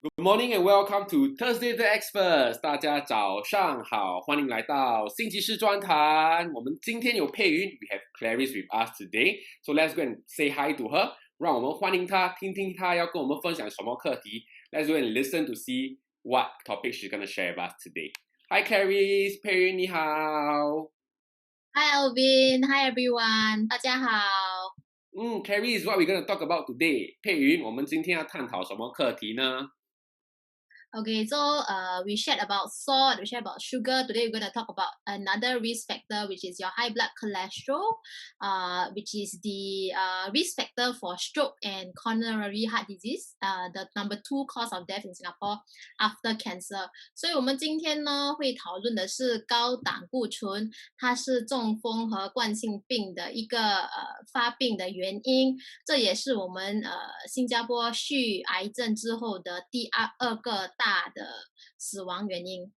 Good morning and welcome to Thursday the Experts。大家早上好，欢迎来到星期四专谈。我们今天有佩云 ，We have Clarice with us today. So let's go and say hi to her. 让我们欢迎她，听听她要跟我们分享什么课题。Let's go and listen to see what topic she's gonna share with us today. Hi Clarice，佩云你好。Hi Alvin, hi everyone，大家好。Clarice, what are we gonna talk about today？ 佩云，我们今天要探讨什么课题呢？ Okay, so we shared about salt, we shared about sugar. Today we're going to talk about another risk factor, which is your high blood cholesterol, which is the risk factor for stroke and coronary heart disease, the number 2 cause of death in Singapore after cancer. 所以我们今天呢会讨论的是高胆固醇，它是中风和冠心病的一个发病的原因，这也是我们新加坡续癌症之后的第二个大的死亡原因。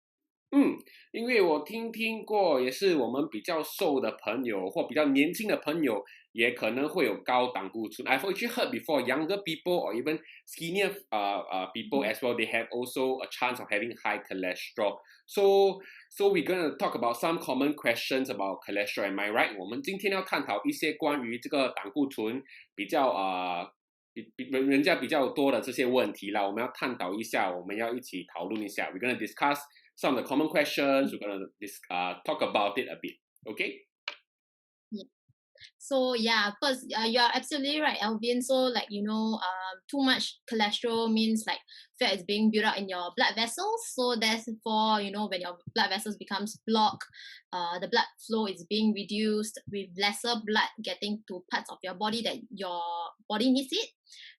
因为我听过，也是我们比较瘦的朋友或比较年轻的朋友，也可能会有高胆固醇。I've actually heard before younger people or even skinnier people as well, they have also a chance of having high cholesterol. So we're going to talk about some common questions about cholesterol. Am I right? 我们今天要探讨一些关于这个胆固醇比较人家比较多的这些问题啦，我们要探讨一下，我们要一起讨论一下。We're gonna discuss some of the common questions. We're gonna talk about it a bit. Okay? Yeah. So yeah, of course, you're absolutely right, Alvin. So too much cholesterol means like fat is being built up in your blood vessels. So therefore, when your blood vessels becomes blocked, the blood flow is being reduced with lesser blood getting to parts of your body that your body needs it.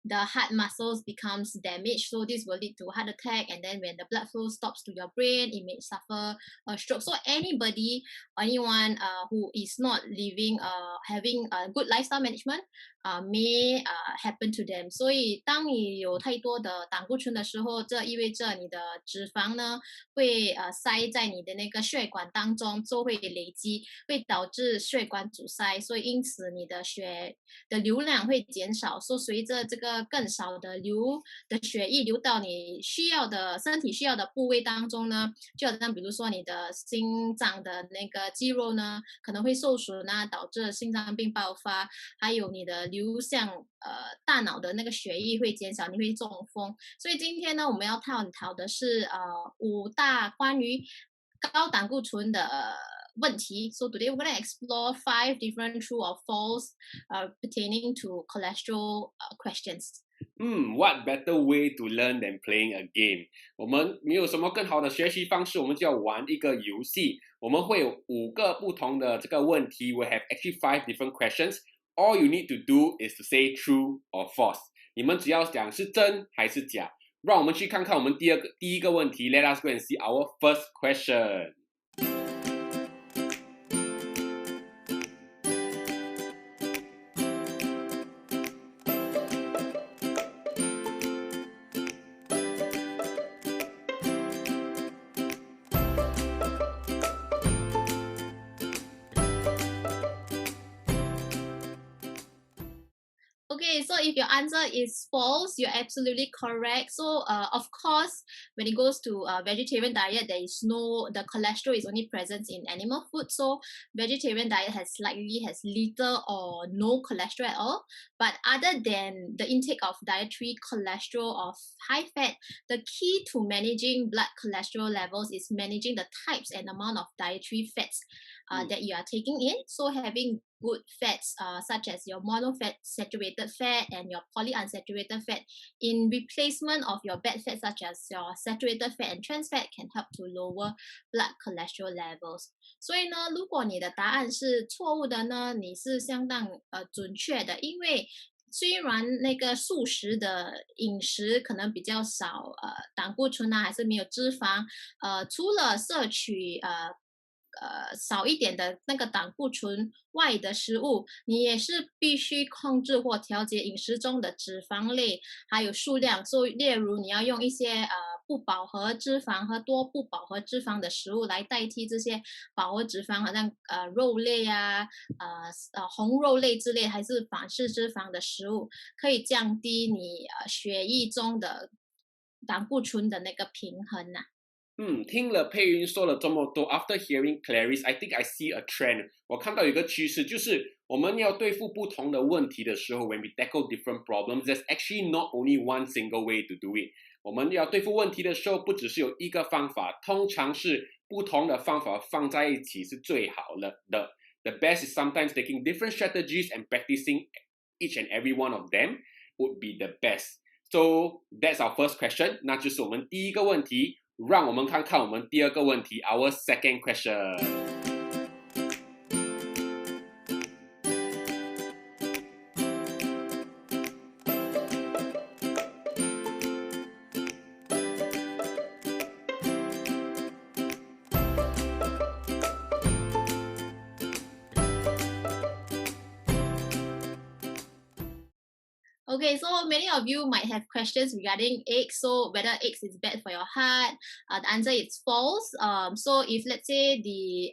The heart muscles becomes damaged, so this will lead to heart attack. And then when the blood flow stops to your brain, it may suffer a stroke. So anyone who is not living, having a good lifestyle management, may happen to them. 所以当你有太多的胆固醇的时候，这意味着你的脂肪呢会塞在你的那个血管当中，就会累积，会导致血管阻塞，所以因此你的血的流量会减少。所以随着这个更少的血液流到你身体需要的部位当中呢，就好像比如说你的心脏的那个肌肉呢可能会受损啊，导致心脏病爆发，还有你的流向大脑的那个血液会减少，你会中风。所以今天呢，我们要探讨的是5大关于高胆固醇的问题。So today we're going to explore 5 different true or false pertaining to cholesterol questions. What better way to learn than playing a game? 我们没有什么更好的学习方式，我们就要玩一个游戏。我们会有5个不同的这个问题。We have actually 5 different questions. All you need to do is to say true or false. 你们只要讲是真还是假。让我们去看看我们第一个问题。Let us go and see our first question. Okay, so if your answer is false, you're absolutely correct. So, of course, when it goes to a vegetarian diet, the cholesterol is only present in animal food. So, vegetarian diet has little or no cholesterol at all. But other than the intake of dietary cholesterol of high fat, the key to managing blood cholesterol levels is managing the types and amount of dietary fats that you are taking in. So, having good fats such as your monounsaturated fat and your polyunsaturated fat in replacement of your bad fat such as your saturated fat and trans fat can help to lower blood cholesterol levels. 所以呢，如果你的答案是错误的呢，你是相当准确的，因为虽然那个素食的饮食可能比较少，胆固醇啊还是没有脂肪，除了摄取少一点的那个胆固醇外的食物，你也是必须控制或调节饮食中的脂肪类还有数量。所以，例如你要用一些不饱和脂肪和多不饱和脂肪的食物来代替这些饱和脂肪，好像肉类啊、红肉类之类，还是反式脂肪的食物，可以降低你血液中的胆固醇的那个平衡啊。听了佩云说了这么多 ，After hearing Clarice, I think I see a trend. 我看到有一个趋势，就是我们要对付不同的问题的时候 ，when we tackle different problems, there's actually not only one single way to do it. 我们要对付问题的时候，不只是有一个方法，通常是不同的方法放在一起是最好的。The best is sometimes taking different strategies and practicing each and every one of them would be the best. So that's our first question. 那就是我们第一个问题。让我们看看我们第二个问题 ，our second question。Okay, so many of you might have questions regarding eggs. So whether eggs is bad for your heart, the answer is false. So if let's say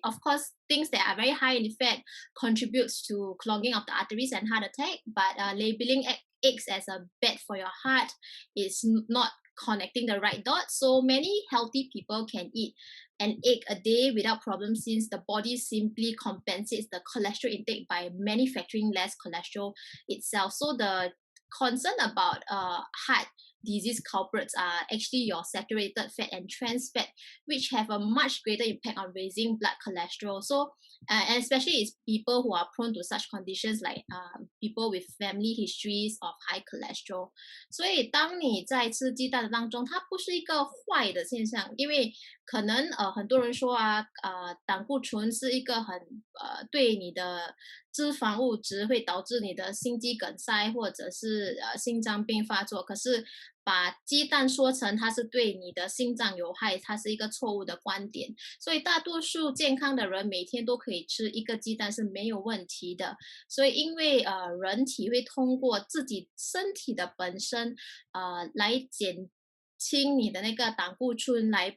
of course, things that are very high in fat contributes to clogging of the arteries and heart attack, but labeling eggs as a bad for your heart is not connecting the right dots. So many healthy people can eat an egg a day without problem since the body simply compensates the cholesterol intake by manufacturing less cholesterol itself. So the concern about heart disease culprits are actually your saturated fat and trans fat, which have a much greater impact on raising blood cholesterol. So, and especially it's people who are prone to such conditions like people with family histories of high cholesterol. 所以当你在吃鸡蛋的当中，它不是一个坏的现象，因为可能很多人说啊，胆固醇是一个很对你的脂肪物质会导致你的心肌梗塞或者是心脏病发作，可是把鸡蛋说成它是对你的心脏有害，它是一个错误的观点。所以大多数健康的人每天都可以吃一个鸡蛋是没有问题的。所以因为人体会通过自己身体的本身来减轻你的那个胆固醇来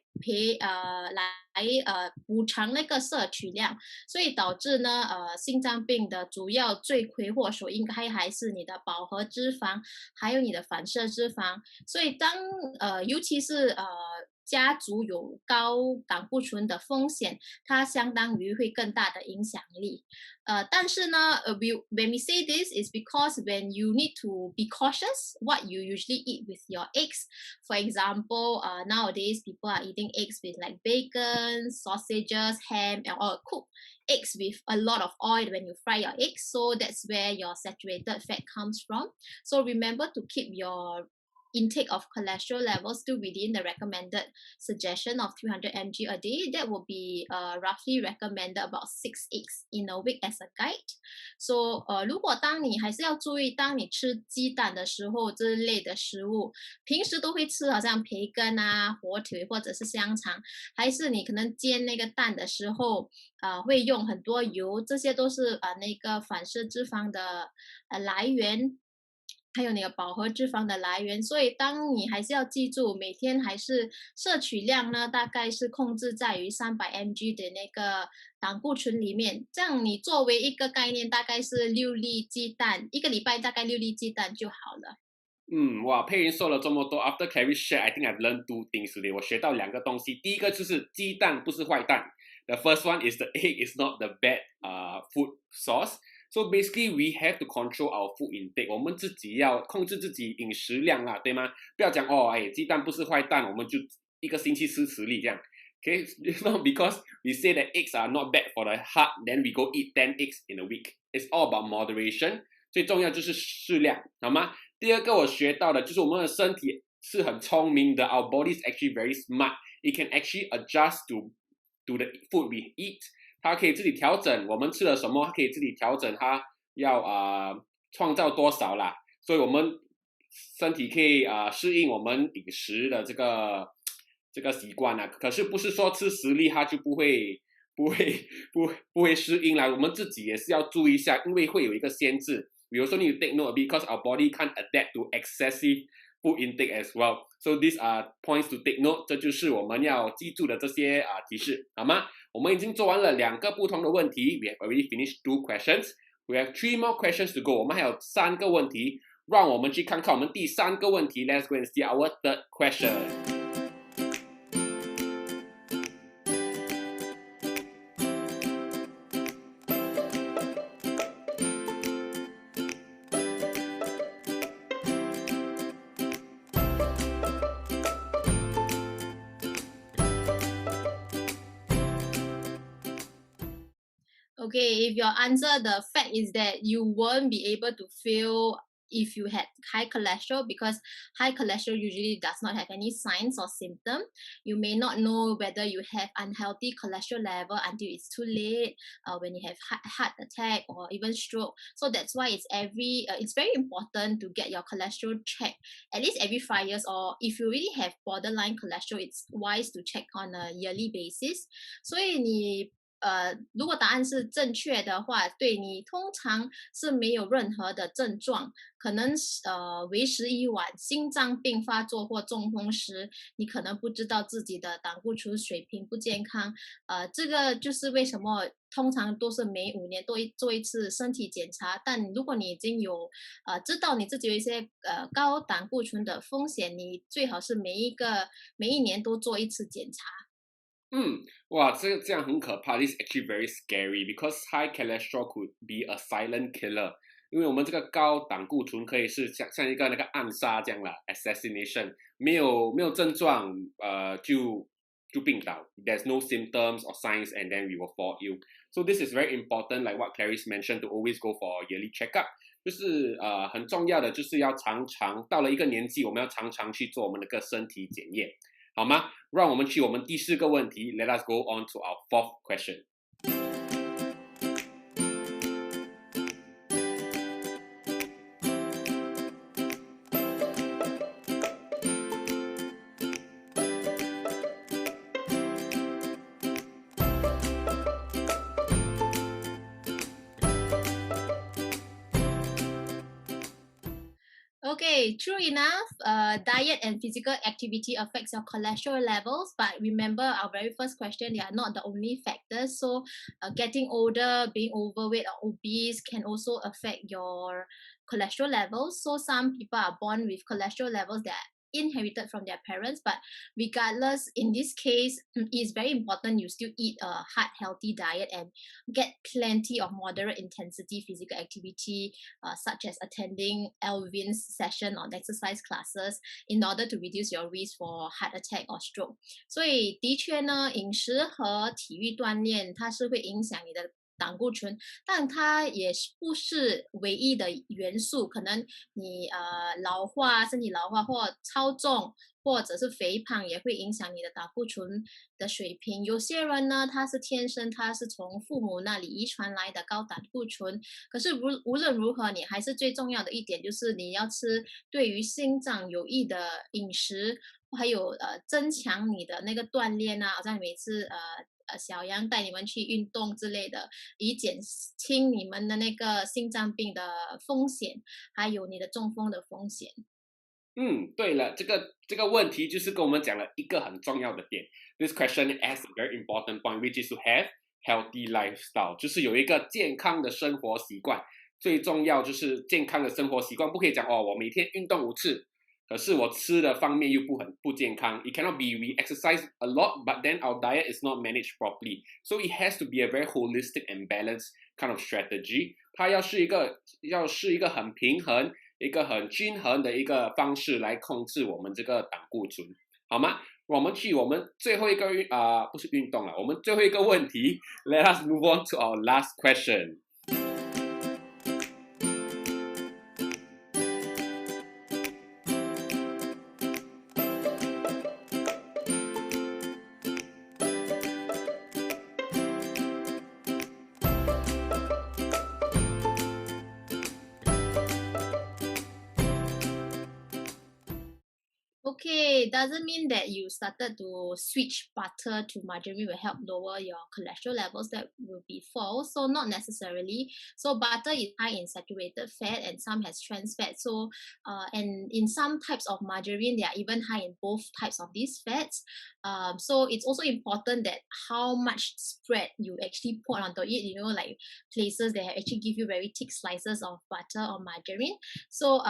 补偿那个摄取量，所以导致呢心脏病的主要罪魁祸首应该还是你的饱和脂肪，还有你的反射脂肪。所以尤其是家族有高胆固醇的风险，它相当于会更大的影响力。但是呢when we say this is because when you need to be cautious what you usually eat with your eggs. For example, nowadays people are eating eggs with like bacon, sausages, ham, or cooked eggs with a lot of oil when you fry your eggs. So that's where your saturated fat comes from. So remember to keep your intake of cholesterol levels still within the recommended suggestion of 300 mg a day. That will be roughly recommended about 6 eggs in a week as a guide. So 如果当你还是要注意，当你吃鸡蛋的时候，这类的食物，平时都会吃，好像培根啊、火腿或者是香肠，还是你可能煎那个蛋的时候，会用很多油，这些都是那个反式脂肪的来源。还有那个饱和脂肪的来源，所以当你还是要记住，每天还是摄取量呢，大概是控制在于300 mg 的那个胆固醇里面。这样你作为一个概念，大概是6粒鸡蛋，一个礼拜大概6粒鸡蛋就好了。哇，佩云说了这么多 ，After Clarice share, I think I've learned 2 things today. 我学到2个东西，第一个就是鸡蛋不是坏蛋。The first one is the egg is not the bad food source.So basically, we have to control our food intake. 我们自己要控制自己饮食量啦，对吗？不要讲鸡蛋不是坏蛋，我们就一个星期吃10粒这样。Okay, it's not because we say that eggs are not bad for the heart, then we go eat 10 eggs in a week. It's all about moderation. 最重要就是适量，好吗？第二个我学到的就是我们的身体是很聪明的。Our body is actually very smart. It can actually adjust to the food we eat.它可以自己调整我们吃了什么，它可以自己调整它要创造多少啦，所以我们身体可以适应我们饮食的这个习惯啦。可是不是说吃10粒它就不会适应啦，我们自己也是要注意一下，因为会有一个限制。比如说你 take note because our body can't adapt to excessive food intake as well. So these are points to take note. 这就是我们要记住的这些提示，好吗？我们已经做完了2个不同的问题。We have already finished 2 questions. We have 3 more questions to go. 我们还有3个问题。让我们去看看我们第3个问题。Let's go and see our third question. Okay, if your answer, the fact is that you won't be able to feel if you had high cholesterol, because high cholesterol usually does not have any signs or symptom. You may not know whether you have unhealthy cholesterol level until it's too late, when you have heart attack or even stroke. So that's why it's very important to get your cholesterol checked at least every 5 years, or if you really have borderline cholesterol, it's wise to check on a yearly basis. 所以你如果答案是正确的话，对，你通常是没有任何的症状，可能为时已晚，心脏病发作或中风时，你可能不知道自己的胆固醇水平不健康。这个就是为什么通常都是每5年做一次身体检查。但如果你已经有知道你自己有一些高胆固醇的风险，你最好是每一年都做一次检查。哇，这样很可怕。This is actually very scary because high cholesterol could be a silent killer. 因为我们这个高胆固醇可以是像一个那个暗杀这样啦 ，assassination， 没有症状，就病倒。There's no symptoms or signs, and then we will fall ill. So this is very important, like what Clarice mentioned, to always go for a yearly checkup. 就是很重要的，就是要常常到了一个年纪，我们要常常去做我们的个身体检验。好吗？让我们去我们第4个问题。Let us go on to our 4th question. Okay, true enough, diet and physical activity affects your cholesterol levels. But remember, our very first question, they are not the only factors. So getting older, being overweight or obese can also affect your cholesterol levels. So some people are born with cholesterol levels that are inherited from their parents, but regardless, in this case, it's very important you still eat a heart healthy diet and get plenty of moderate intensity physical activity, such as attending Alvin's session or exercise classes, in order to reduce your risk for heart attack or stroke. 所以的确呢，饮食和体育锻炼它是会影响你的胆固醇，但它也不是唯一的元素。可能你身体老化或超重，或者是肥胖，也会影响你的胆固醇的水平。有些人呢，他是天生，他是从父母那里遗传来的高胆固醇。可是无论如何，你还是最重要的一点就是你要吃对于心脏有益的饮食，还有增强你的那个锻炼啊，好像每次小杨带你们去运动之类的，以减轻你们的那个心脏病的风险，还有你的中风的风险。对了，这个问题就是跟我们讲了一个很重要的点。This question has a very important point, which is to have healthy lifestyle， 就是有一个健康的生活习惯。最重要就是健康的生活习惯，不可以讲我每天运动5次。可是我吃的方面又不健康。It cannot be we exercise a lot, but then our diet is not managed properly. So it has to be a very holistic and balanced kind of strategy. 它要是一个很平衡、一个很均衡的一个方式来控制我们这个胆固醇，好吗？我们最后一个不是运动了，我们最后一个问题。Let us move on to our last question. Okay, doesn't mean that you started to switch butter to margarine will help lower your cholesterol levels. That will be false. So not necessarily. So butter is high in saturated fat and some has trans fat. So and in some types of margarine, they are even high in both types of these fats. So it's also important that how much spread you actually put onto it. You know, like places that actually give you very thick slices of butter or margarine. So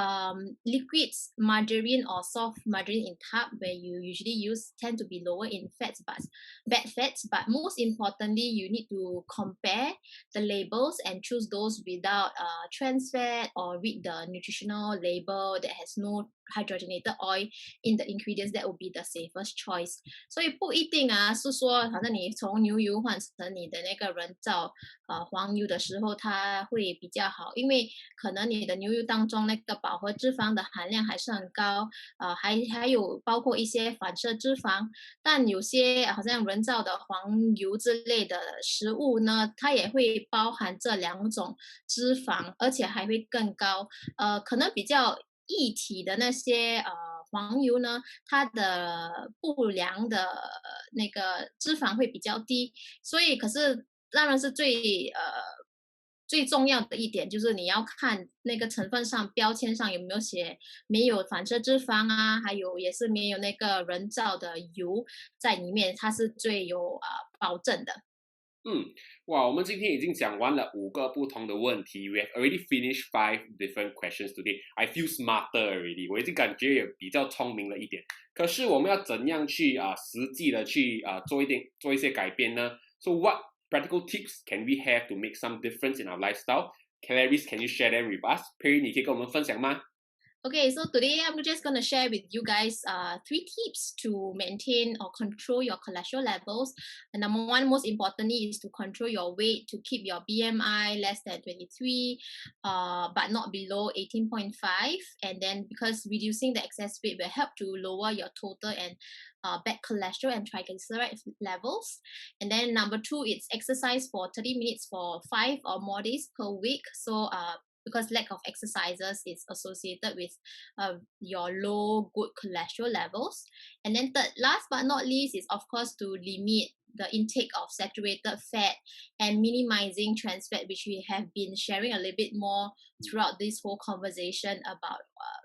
liquids, margarine or soft margarine in tub where you usually use tend to be lower in fats, but bad fats. But most importantly, you need to compare the labels and choose those without trans fat or read the nutritional label that has no hydrogenated oil in the ingredients. That will be the safest choice. 所以不一定啊，是说好像你从牛油换成你的那个人造黄油的时候，它会比较好，因为可能你的牛油当中那个饱和脂肪的含量还是很高，还有包括一些反式脂肪，但有些好像人造的黄油之类的食物呢，它也会包含这两种脂肪，而且还会更高。可能比较液体的那些黄油呢，它的不良的那个脂肪会比较低，所以可是当然是最重要的一点就是你要看那个成分上标签上有没有写没有反式脂肪啊，还有也是没有那个人造的油在里面，它是最有保证的。哇，我们今天已经讲完了5个不同的问题。We have already finished 5 different questions today. I feel smarter already. 我已经感觉也比较聪明了一点。可是我们要怎样去实际的去做一些改变呢？ So what practical tips can we have to make some difference in our lifestyle? Clarice, can you share them with us? Perry, 你可以跟我们分享吗？ Okay, so today I'm just going to share with you guys 3 tips to maintain or control your cholesterol levels. And number one, most importantly, is to control your weight to keep your BMI less than 23, but not below 18.5. And then because reducing the excess weight will help to lower your total and bad cholesterol and triglyceride levels. And then number 2, it's exercise for 30 minutes for 5 or more days per week. So because lack of exercises is associated with your low good cholesterol levels. And then third, last but not least, is of course to limit the intake of saturated fat and minimizing trans fat, which we have been sharing a little bit more throughout this whole conversation about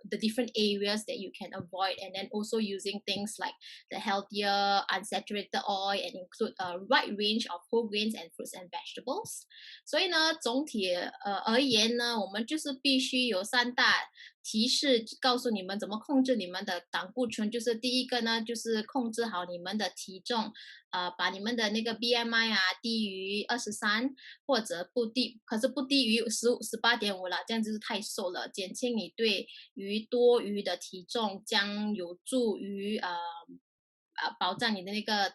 the different areas that you can avoid, and then also using things like the healthier unsaturated oil and include a wide range of whole grains and fruits and vegetables. 所以呢，总体而言呢，我们就是必须有3大提示告诉你们怎么控制你们的胆固醇。就是第一个呢，就是控制好你们的体重，把你们的那个 BMI 低于23，或者不低于18.5了，这样就是太瘦了。减轻你对于多余的体重，将有助于保障你的那个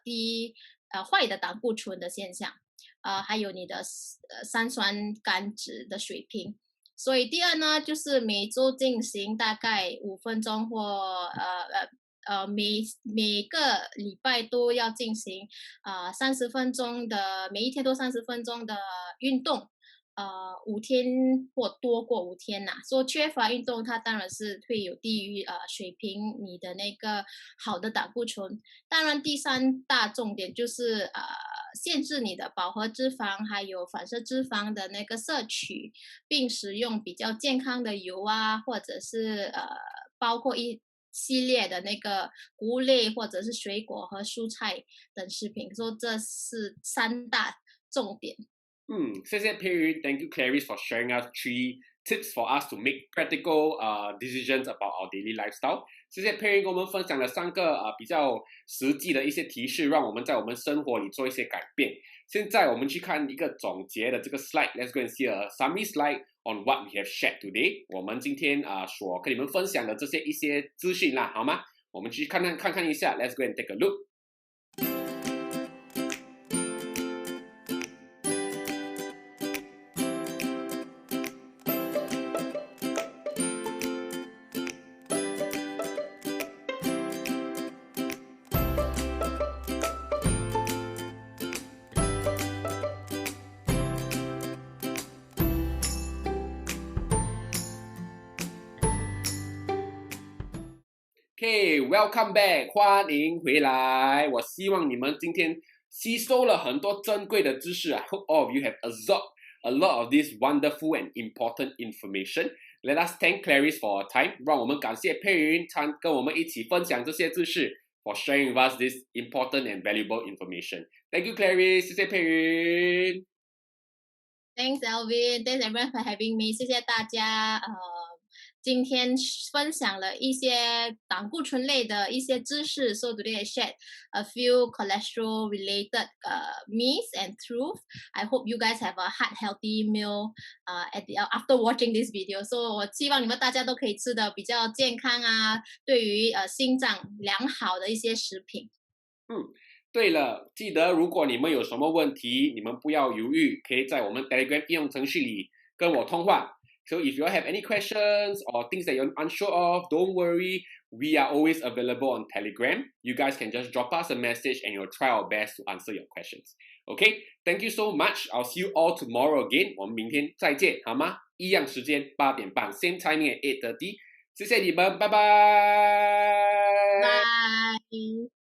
坏的胆固醇的现象，还有你的三酸甘脂的水平。所以第二呢，就是每周进行大概5分钟或每个礼拜都要进行30分钟的，每一天都30分钟的运动，5天或多过5天呐。说缺乏运动，它当然是会有低于水平你的那个好的胆固醇。当然，第3大重点就是限制你的饱和脂肪还有反式脂肪的那个摄取，并食用比较健康的油啊，或者是包括一系列的那个谷物类或者是水果和蔬菜等食品。说这是3大重点。谢谢 Perry. Thank you, Clarice, for sharing us 3 tips for us to make practical decisions about our daily lifestyle. 谢谢 Perry 跟我们分享了3个比较实际的一些提示，让我们在我们生活里做一些改变。现在我们去看一个总结的这个 slide. Let's go and see a summary slide on what we have shared today. 我们今天所跟你们分享的这些一些资讯啦，好吗？我们去看看一下。Let's go and take a look. OK，welcome back，欢迎回来。我希望你们今天吸收了很多珍贵的知识。I hope all of you have absorbed a lot of this wonderful and important information. Let us thank Clarice for her time. 让我们感谢佩云跟我们一起分享这些知识 for sharing with us this important and valuable information. Thank you, Clarice. 谢谢佩云。Thanks, Alvin. Thanks everyone for having me. 谢谢大家。今天分享了一些胆固醇类的一些知识。So today I shared a few cholesterol related myths and truth. I hope you guys have a heart healthy meal after watching this video. So 我希望你们大家都可以吃的比较健康啊，对于心脏良好的一些食品。对了，记得如果你们有什么问题，你们不要犹豫，可以在我们 Telegram 应用程序里跟我通话。So if you have any questions or things that you're unsure of, don't worry. We are always available on Telegram. You guys can just drop us a message and we'll try our best to answer your questions. Okay, thank you so much. I'll see you all tomorrow again. 我们明天再见，好吗？一样时间8点半 same timing at 8:30. 谢谢你们，拜拜。拜。